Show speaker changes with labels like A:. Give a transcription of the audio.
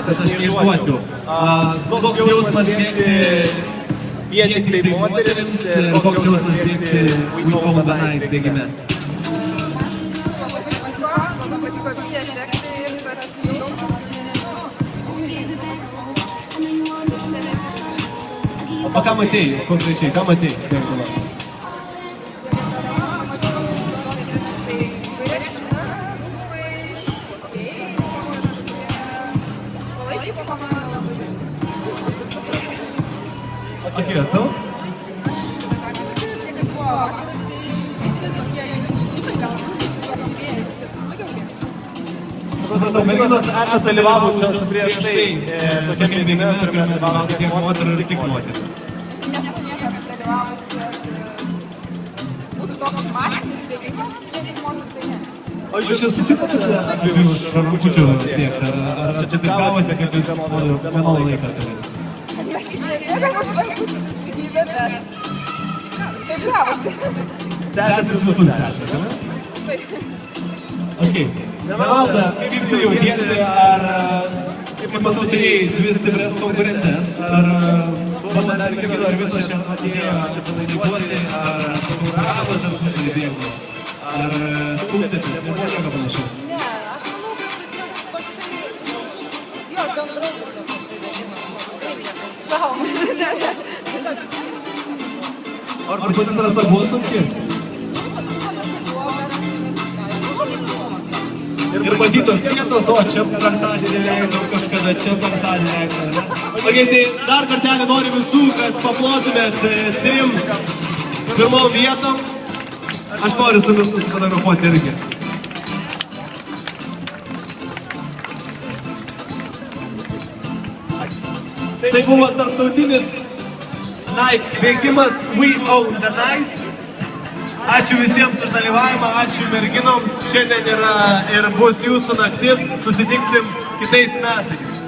A: kad aš neišduočiau. Koks jausmas bėgti vien tik tai moterims ir koks jausmas bėgti We Own the Night bėgime.
B: Man patiko visi efektai ir tas jausmas, nežinau.
A: O ką matėjai konkrečiai? Ką matėjai bėgdama? Okay, a tau? Supratau, merginos esate dalyvavusios prieš tai tokiam bėgime, kuriame dalyvavo tiek moterų ir tik moteris.
B: Nesu niekada dalyvavusi, būtų toks masinis bėgimas, tik moterų tai ne.
A: O jūs čia susitarėte apie už šarvučių bėgti? Ar čia taip gavosi, kad jūs vieną laiką turėjote? Sesės visus sesės, ne? Okei. Nevalda, kaip tu jautiesi, ar, kaip matau, turėjai dvi stiprias konkurentes, ar buvo dar kiekvieno, ar viso šiandien atėjo atsipalaiduoti, ar konkuravo tarpusavy bėgdamas, ar stumdytis, nebuvo nieko panašiau?
B: Ne, aš manau, kad čia toksai, jo, gan draugiškas toksai bėgimas.
A: Ar pati trasa buvo sunki? Ir matytos vietos, o čia penktadienį leidau, kažkada čia penktadienį leidau. Okay, tai dar kartelį noriu visų, kad paplotumėt trim pirmom vietom. Aš noriu su visus fotografuoti irgi. Tai buvo tarptautinis Nike bėgimas We Own the Night. Ačiū visiems už dalyvavimą, ačiū merginoms. Šiandien yra ir bus jūsų naktis. Susitiksim kitais metais.